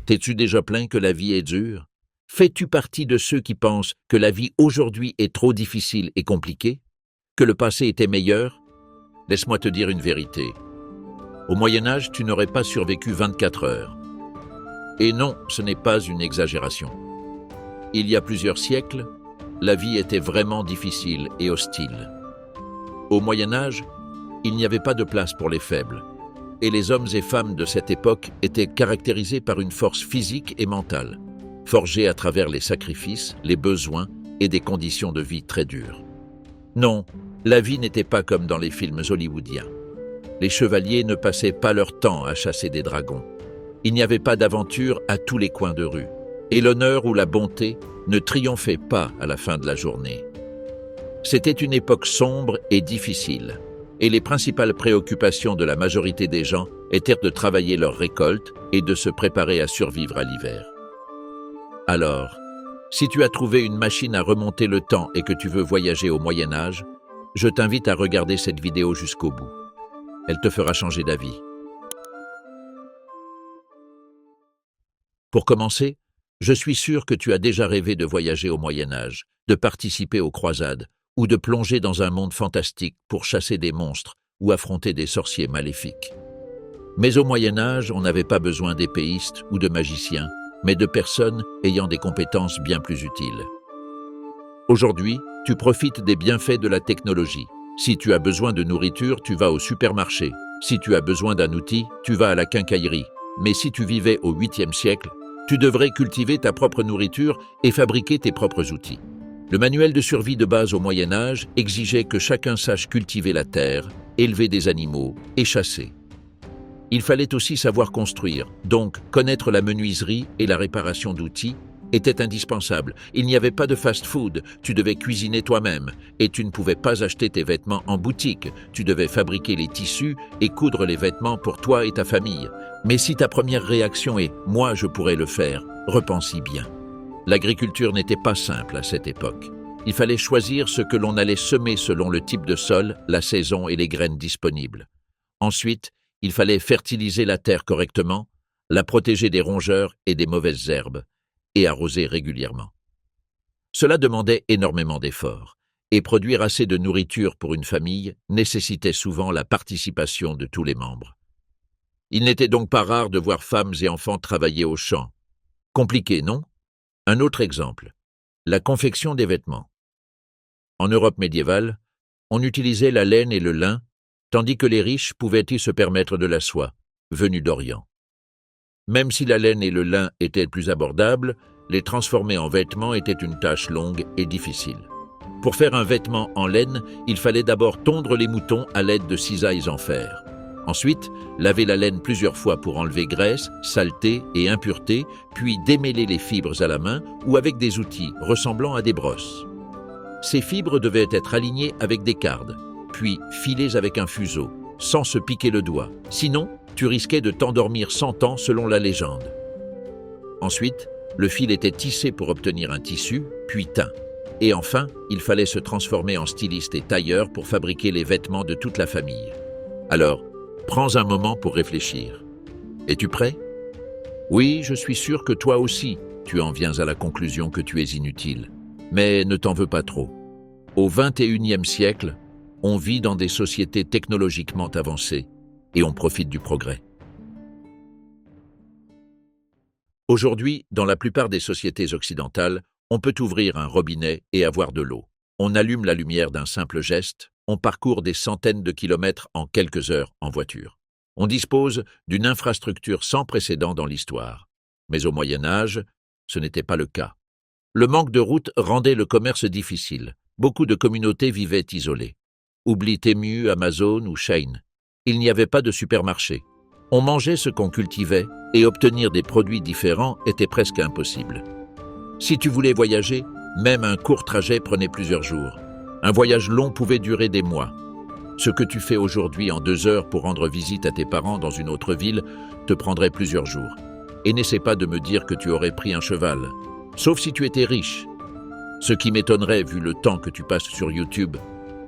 T'es-tu déjà plaint que la vie est dure? Fais-tu partie de ceux qui pensent que la vie aujourd'hui est trop difficile et compliquée? Que le passé était meilleur? Laisse-moi te dire une vérité. Au Moyen-Âge, tu n'aurais pas survécu 24 heures. Et non, ce n'est pas une exagération. Il y a plusieurs siècles, la vie était vraiment difficile et hostile. Au Moyen-Âge, il n'y avait pas de place pour les faibles, et les hommes et femmes de cette époque étaient caractérisés par une force physique et mentale, forgée à travers les sacrifices, les besoins et des conditions de vie très dures. Non, la vie n'était pas comme dans les films hollywoodiens. Les chevaliers ne passaient pas leur temps à chasser des dragons. Il n'y avait pas d'aventure à tous les coins de rue, et l'honneur ou la bonté ne triomphaient pas à la fin de la journée. C'était une époque sombre et difficile, et les principales préoccupations de la majorité des gens étaient de travailler leur récolte et de se préparer à survivre à l'hiver. Alors, si tu as trouvé une machine à remonter le temps et que tu veux voyager au Moyen-Âge, je t'invite à regarder cette vidéo jusqu'au bout. Elle te fera changer d'avis. Pour commencer, je suis sûr que tu as déjà rêvé de voyager au Moyen-Âge, de participer aux croisades, ou de plonger dans un monde fantastique pour chasser des monstres ou affronter des sorciers maléfiques. Mais au Moyen-Âge, on n'avait pas besoin d'épéistes ou de magiciens, mais de personnes ayant des compétences bien plus utiles. Aujourd'hui, tu profites des bienfaits de la technologie. Si tu as besoin de nourriture, tu vas au supermarché. Si tu as besoin d'un outil, tu vas à la quincaillerie. Mais si tu vivais au 8e siècle, tu devrais cultiver ta propre nourriture et fabriquer tes propres outils. Le manuel de survie de base au Moyen-Âge exigeait que chacun sache cultiver la terre, élever des animaux et chasser. Il fallait aussi savoir construire, donc connaître la menuiserie et la réparation d'outils était indispensable. Il n'y avait pas de fast-food, tu devais cuisiner toi-même et tu ne pouvais pas acheter tes vêtements en boutique. Tu devais fabriquer les tissus et coudre les vêtements pour toi et ta famille. Mais si ta première réaction est « moi je pourrais le faire », repense-y bien. L'agriculture n'était pas simple à cette époque. Il fallait choisir ce que l'on allait semer selon le type de sol, la saison et les graines disponibles. Ensuite, il fallait fertiliser la terre correctement, la protéger des rongeurs et des mauvaises herbes, et arroser régulièrement. Cela demandait énormément d'efforts, et produire assez de nourriture pour une famille nécessitait souvent la participation de tous les membres. Il n'était donc pas rare de voir femmes et enfants travailler au champ. Compliqué, non? Un autre exemple, la confection des vêtements. En Europe médiévale, on utilisait la laine et le lin, tandis que les riches pouvaient-ils se permettre de la soie, venue d'Orient. Même si la laine et le lin étaient plus abordables, les transformer en vêtements était une tâche longue et difficile. Pour faire un vêtement en laine, il fallait d'abord tondre les moutons à l'aide de cisailles en fer. Ensuite, laver la laine plusieurs fois pour enlever graisse, saleté et impureté, puis démêler les fibres à la main ou avec des outils ressemblant à des brosses. Ces fibres devaient être alignées avec des cardes, puis filées avec un fuseau, sans se piquer le doigt. Sinon, tu risquais de t'endormir 100 ans selon la légende. Ensuite, le fil était tissé pour obtenir un tissu, puis teint. Et enfin, il fallait se transformer en styliste et tailleur pour fabriquer les vêtements de toute la famille. Alors, prends un moment pour réfléchir. Es-tu prêt? Oui, je suis sûr que toi aussi, tu en viens à la conclusion que tu es inutile. Mais ne t'en veux pas trop. Au XXIe siècle, on vit dans des sociétés technologiquement avancées et on profite du progrès. Aujourd'hui, dans la plupart des sociétés occidentales, on peut ouvrir un robinet et avoir de l'eau. On allume la lumière d'un simple geste, on parcourt des centaines de kilomètres en quelques heures en voiture. On dispose d'une infrastructure sans précédent dans l'histoire. Mais au Moyen-Âge, ce n'était pas le cas. Le manque de routes rendait le commerce difficile. Beaucoup de communautés vivaient isolées. Oublie Temu, Amazon ou Shein. Il n'y avait pas de supermarché. On mangeait ce qu'on cultivait et obtenir des produits différents était presque impossible. Si tu voulais voyager, même un court trajet prenait plusieurs jours. Un voyage long pouvait durer des mois. Ce que tu fais aujourd'hui en 2 heures pour rendre visite à tes parents dans une autre ville te prendrait plusieurs jours. Et n'essaie pas de me dire que tu aurais pris un cheval, sauf si tu étais riche. Ce qui m'étonnerait vu le temps que tu passes sur YouTube,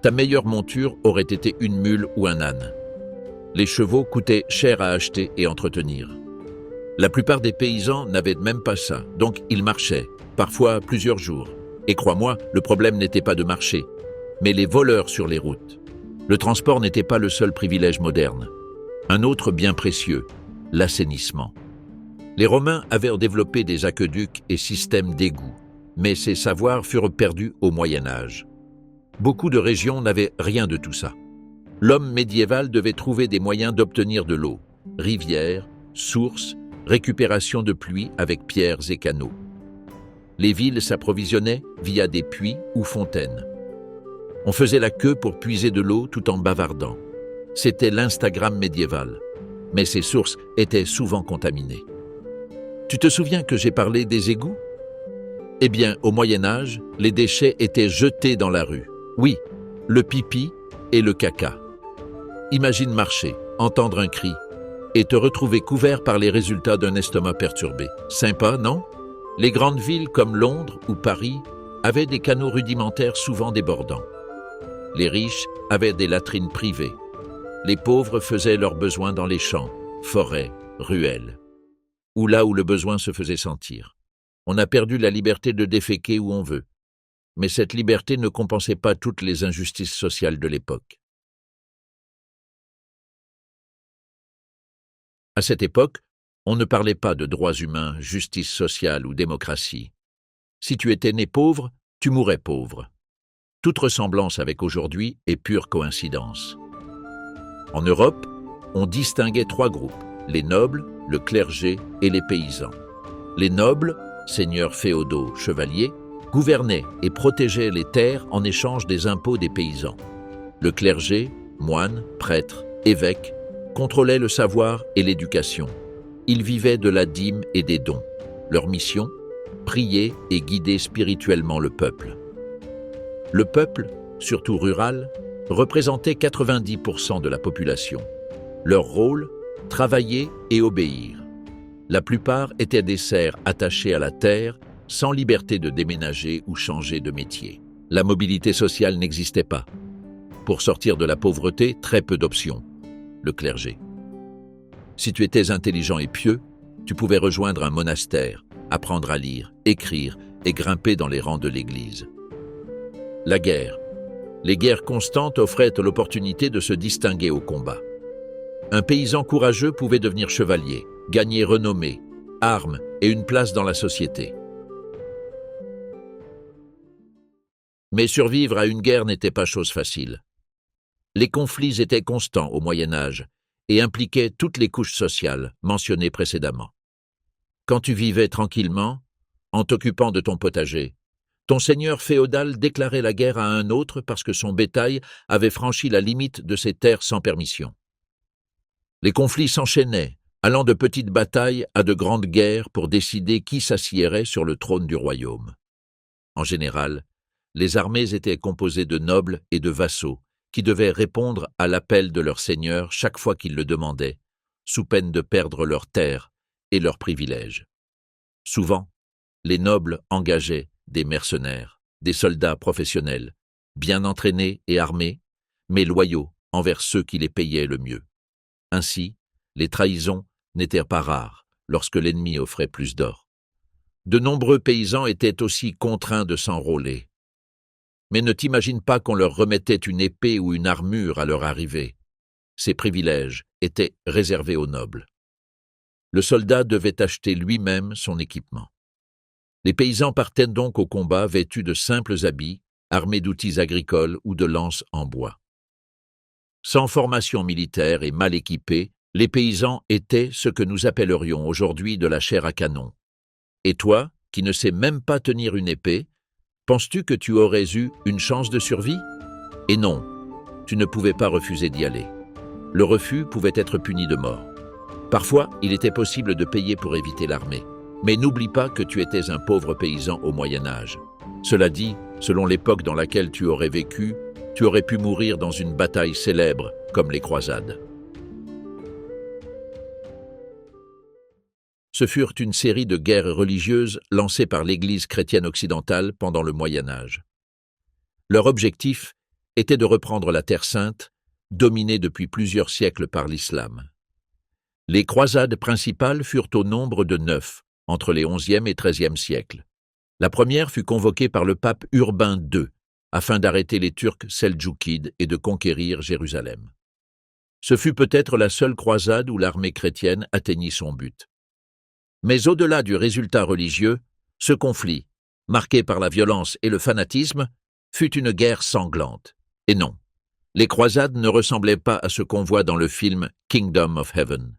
ta meilleure monture aurait été une mule ou un âne. Les chevaux coûtaient cher à acheter et entretenir. La plupart des paysans n'avaient même pas ça, donc ils marchaient, parfois plusieurs jours. Et crois-moi, le problème n'était pas de marcher, mais les voleurs sur les routes. Le transport n'était pas le seul privilège moderne. Un autre bien précieux, l'assainissement. Les Romains avaient développé des aqueducs et systèmes d'égouts, mais ces savoirs furent perdus au Moyen Âge. Beaucoup de régions n'avaient rien de tout ça. L'homme médiéval devait trouver des moyens d'obtenir de l'eau, rivières, sources, récupération de pluie avec pierres et canaux. Les villes s'approvisionnaient via des puits ou fontaines. On faisait la queue pour puiser de l'eau tout en bavardant. C'était l'Instagram médiéval, mais ces sources étaient souvent contaminées. Tu te souviens que j'ai parlé des égouts? Eh bien, au Moyen Âge, les déchets étaient jetés dans la rue. Oui, le pipi et le caca. Imagine marcher, entendre un cri, et te retrouver couvert par les résultats d'un estomac perturbé. Sympa, non? Les grandes villes comme Londres ou Paris avaient des canaux rudimentaires souvent débordants. Les riches avaient des latrines privées. Les pauvres faisaient leurs besoins dans les champs, forêts, ruelles, ou là où le besoin se faisait sentir. On a perdu la liberté de déféquer où on veut. Mais cette liberté ne compensait pas toutes les injustices sociales de l'époque. À cette époque, on ne parlait pas de droits humains, justice sociale ou démocratie. Si tu étais né pauvre, tu mourais pauvre. Toute ressemblance avec aujourd'hui est pure coïncidence. En Europe, on distinguait trois groupes, les nobles, le clergé et les paysans. Les nobles, seigneurs féodaux, chevaliers, gouvernaient et protégeaient les terres en échange des impôts des paysans. Le clergé, moines, prêtres, évêques, contrôlaient le savoir et l'éducation. Ils vivaient de la dîme et des dons. Leur mission, prier et guider spirituellement le peuple. Le peuple, surtout rural, représentait 90% de la population. Leur rôle, travailler et obéir. La plupart étaient des serfs attachés à la terre, sans liberté de déménager ou changer de métier. La mobilité sociale n'existait pas. Pour sortir de la pauvreté, très peu d'options. Le clergé. Si tu étais intelligent et pieux, tu pouvais rejoindre un monastère, apprendre à lire, écrire et grimper dans les rangs de l'Église. La guerre. Les guerres constantes offraient l'opportunité de se distinguer au combat. Un paysan courageux pouvait devenir chevalier, gagner renommée, armes et une place dans la société. Mais survivre à une guerre n'était pas chose facile. Les conflits étaient constants au Moyen Âge et impliquaient toutes les couches sociales mentionnées précédemment. Quand tu vivais tranquillement, en t'occupant de ton potager, ton seigneur féodal déclarait la guerre à un autre parce que son bétail avait franchi la limite de ses terres sans permission. Les conflits s'enchaînaient, allant de petites batailles à de grandes guerres pour décider qui s'assiérait sur le trône du royaume. En général, les armées étaient composées de nobles et de vassaux qui devaient répondre à l'appel de leur seigneur chaque fois qu'ils le demandaient, sous peine de perdre leurs terres et leurs privilèges. Souvent, les nobles engageaient des mercenaires, des soldats professionnels, bien entraînés et armés, mais loyaux envers ceux qui les payaient le mieux. Ainsi, les trahisons n'étaient pas rares lorsque l'ennemi offrait plus d'or. De nombreux paysans étaient aussi contraints de s'enrôler. Mais ne t'imagine pas qu'on leur remettait une épée ou une armure à leur arrivée. Ces privilèges étaient réservés aux nobles. Le soldat devait acheter lui-même son équipement. Les paysans partaient donc au combat vêtus de simples habits, armés d'outils agricoles ou de lances en bois. Sans formation militaire et mal équipés, les paysans étaient ce que nous appellerions aujourd'hui de la chair à canon. Et toi, qui ne sais même pas tenir une épée, penses-tu que tu aurais eu une chance de survie? Et non, tu ne pouvais pas refuser d'y aller. Le refus pouvait être puni de mort. Parfois, il était possible de payer pour éviter l'armée. Mais n'oublie pas que tu étais un pauvre paysan au Moyen Âge. Cela dit, selon l'époque dans laquelle tu aurais vécu, tu aurais pu mourir dans une bataille célèbre comme les croisades. Ce furent une série de guerres religieuses lancées par l'Église chrétienne occidentale pendant le Moyen Âge. Leur objectif était de reprendre la Terre sainte, dominée depuis plusieurs siècles par l'islam. Les croisades principales furent au nombre de 9, entre les XIe et XIIIe siècles. La première fut convoquée par le pape Urbain II, afin d'arrêter les Turcs seldjoukides et de conquérir Jérusalem. Ce fut peut-être la seule croisade où l'armée chrétienne atteignit son but. Mais au-delà du résultat religieux, ce conflit, marqué par la violence et le fanatisme, fut une guerre sanglante. Et non, les croisades ne ressemblaient pas à ce qu'on voit dans le film Kingdom of Heaven.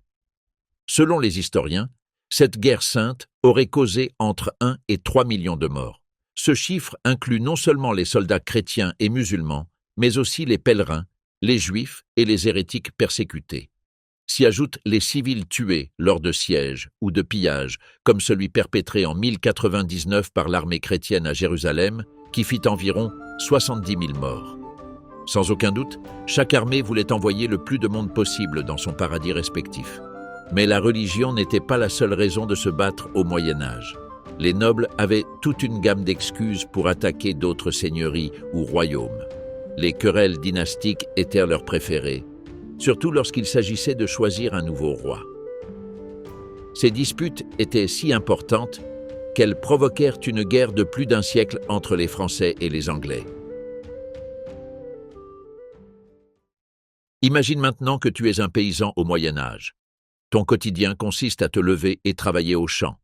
Selon les historiens, cette guerre sainte aurait causé entre 1 et 3 millions de morts. Ce chiffre inclut non seulement les soldats chrétiens et musulmans, mais aussi les pèlerins, les juifs et les hérétiques persécutés. S'y ajoutent les civils tués lors de sièges ou de pillages, comme celui perpétré en 1099 par l'armée chrétienne à Jérusalem, qui fit environ 70 000 morts. Sans aucun doute, chaque armée voulait envoyer le plus de monde possible dans son paradis respectif. Mais la religion n'était pas la seule raison de se battre au Moyen Âge. Les nobles avaient toute une gamme d'excuses pour attaquer d'autres seigneuries ou royaumes. Les querelles dynastiques étaient leurs préférées, surtout lorsqu'il s'agissait de choisir un nouveau roi. Ces disputes étaient si importantes qu'elles provoquèrent une guerre de plus d'un siècle entre les Français et les Anglais. Imagine maintenant que tu es un paysan au Moyen Âge. Ton quotidien consiste à te lever et travailler au champ.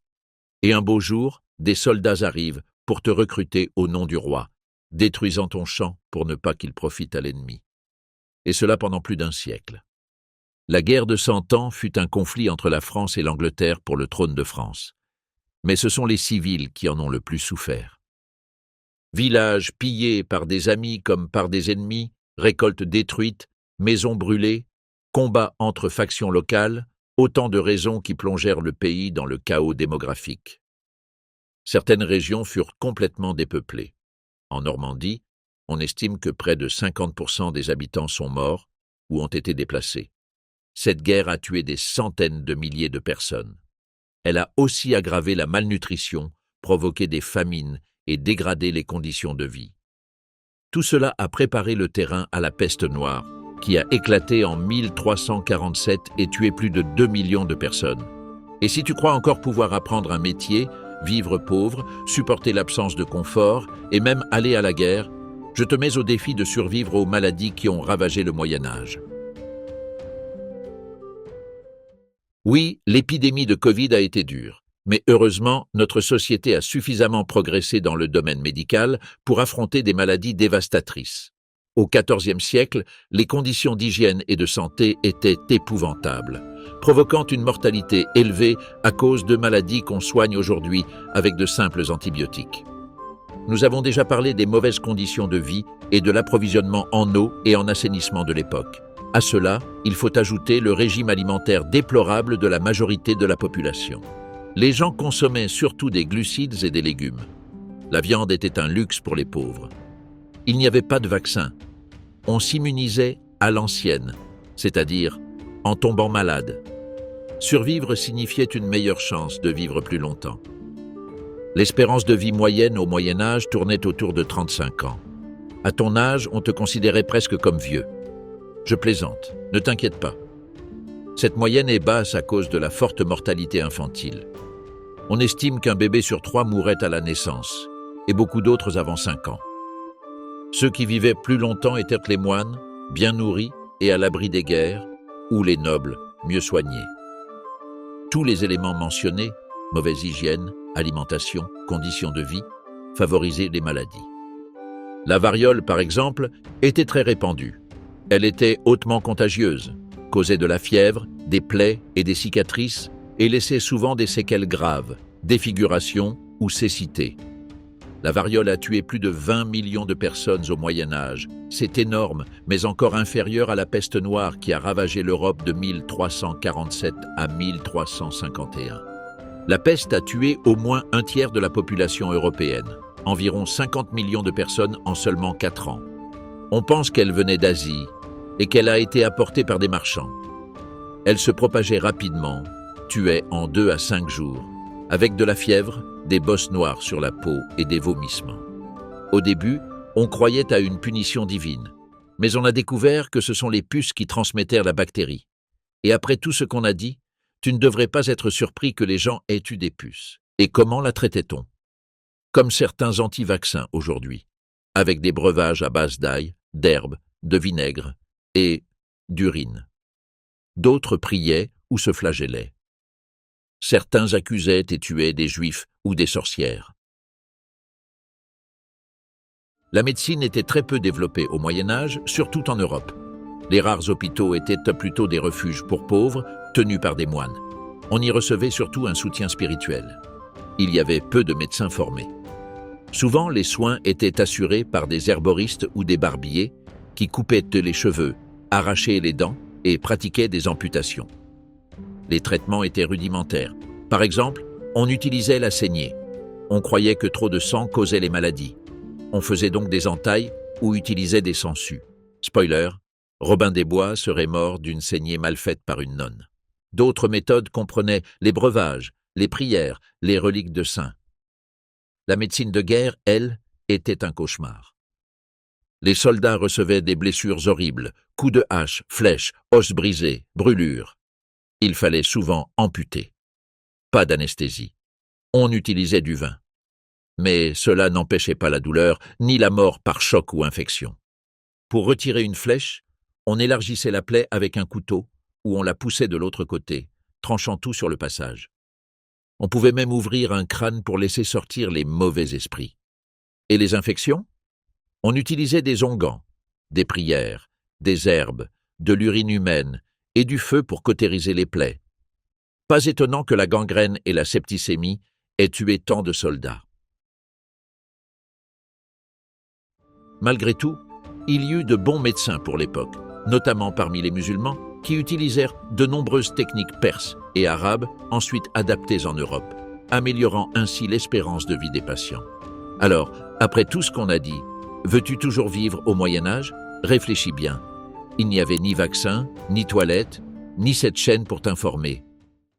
Et un beau jour, des soldats arrivent pour te recruter au nom du roi, détruisant ton champ pour ne pas qu'il profite à l'ennemi. Et cela pendant plus d'un siècle. La guerre de 100 ans fut un conflit entre la France et l'Angleterre pour le trône de France. Mais ce sont les civils qui en ont le plus souffert. Villages pillés par des amis comme par des ennemis, récoltes détruites, maisons brûlées, combats entre factions locales, autant de raisons qui plongèrent le pays dans le chaos démographique. Certaines régions furent complètement dépeuplées. En Normandie, on estime que près de 50% des habitants sont morts ou ont été déplacés. Cette guerre a tué des centaines de milliers de personnes. Elle a aussi aggravé la malnutrition, provoqué des famines et dégradé les conditions de vie. Tout cela a préparé le terrain à la peste noire, qui a éclaté en 1347 et tué plus de 2 millions de personnes. Et si tu crois encore pouvoir apprendre un métier, vivre pauvre, supporter l'absence de confort et même aller à la guerre, je te mets au défi de survivre aux maladies qui ont ravagé le Moyen Âge. Oui, l'épidémie de Covid a été dure, mais heureusement, notre société a suffisamment progressé dans le domaine médical pour affronter des maladies dévastatrices. Au XIVe siècle, les conditions d'hygiène et de santé étaient épouvantables, provoquant une mortalité élevée à cause de maladies qu'on soigne aujourd'hui avec de simples antibiotiques. Nous avons déjà parlé des mauvaises conditions de vie et de l'approvisionnement en eau et en assainissement de l'époque. À cela, il faut ajouter le régime alimentaire déplorable de la majorité de la population. Les gens consommaient surtout des glucides et des légumes. La viande était un luxe pour les pauvres. Il n'y avait pas de vaccin. On s'immunisait à l'ancienne, c'est-à-dire en tombant malade. Survivre signifiait une meilleure chance de vivre plus longtemps. L'espérance de vie moyenne au Moyen Âge tournait autour de 35 ans. À ton âge, on te considérait presque comme vieux. Je plaisante, ne t'inquiète pas. Cette moyenne est basse à cause de la forte mortalité infantile. On estime qu'un bébé sur 3 mourait à la naissance, et beaucoup d'autres avant 5 ans. Ceux qui vivaient plus longtemps étaient les moines, bien nourris et à l'abri des guerres, ou les nobles, mieux soignés. Tous les éléments mentionnés, mauvaise hygiène, alimentation, conditions de vie, favorisaient les maladies. La variole, par exemple, était très répandue. Elle était hautement contagieuse, causait de la fièvre, des plaies et des cicatrices, et laissait souvent des séquelles graves, défiguration ou cécité. La variole a tué plus de 20 millions de personnes au Moyen Âge. C'est énorme, mais encore inférieur à la peste noire qui a ravagé l'Europe de 1347 à 1351. La peste a tué au moins un tiers de la population européenne, environ 50 millions de personnes en seulement 4 ans. On pense qu'elle venait d'Asie et qu'elle a été apportée par des marchands. Elle se propageait rapidement, tuait en 2 à 5 jours, avec de la fièvre, des bosses noires sur la peau et des vomissements. Au début, on croyait à une punition divine, mais on a découvert que ce sont les puces qui transmettèrent la bactérie. Et après tout ce qu'on a dit, tu ne devrais pas être surpris que les gens aient eu des puces. Et comment la traitait-on? Comme certains anti-vaccins aujourd'hui, avec des breuvages à base d'ail, d'herbes, de vinaigre et d'urine. D'autres priaient ou se flagellaient. Certains accusaient et tuaient des juifs ou des sorcières. La médecine était très peu développée au Moyen-Âge, surtout en Europe. Les rares hôpitaux étaient plutôt des refuges pour pauvres, tenus par des moines. On y recevait surtout un soutien spirituel. Il y avait peu de médecins formés. Souvent, les soins étaient assurés par des herboristes ou des barbiers qui coupaient les cheveux, arrachaient les dents et pratiquaient des amputations. Les traitements étaient rudimentaires. Par exemple, on utilisait la saignée. On croyait que trop de sang causait les maladies. On faisait donc des entailles ou utilisait des sangsues. Spoiler, Robin des Bois serait mort d'une saignée mal faite par une nonne. D'autres méthodes comprenaient les breuvages, les prières, les reliques de saints. La médecine de guerre, elle, était un cauchemar. Les soldats recevaient des blessures horribles, coups de hache, flèches, os brisés, brûlures. Il fallait souvent amputer. Pas d'anesthésie. On utilisait du vin. Mais cela n'empêchait pas la douleur, ni la mort par choc ou infection. Pour retirer une flèche, on élargissait la plaie avec un couteau ou on la poussait de l'autre côté, tranchant tout sur le passage. On pouvait même ouvrir un crâne pour laisser sortir les mauvais esprits. Et les infections? On utilisait des onguents, des prières, des herbes, de l'urine humaine et du feu pour cautériser les plaies. Pas étonnant que la gangrène et la septicémie aient tué tant de soldats. Malgré tout, il y eut de bons médecins pour l'époque, notamment parmi les musulmans, qui utilisèrent de nombreuses techniques perses et arabes, ensuite adaptées en Europe, améliorant ainsi l'espérance de vie des patients. Alors, après tout ce qu'on a dit, veux-tu toujours vivre au Moyen-Âge? Réfléchis bien. Il n'y avait ni vaccin, ni toilette, ni cette chaîne pour t'informer.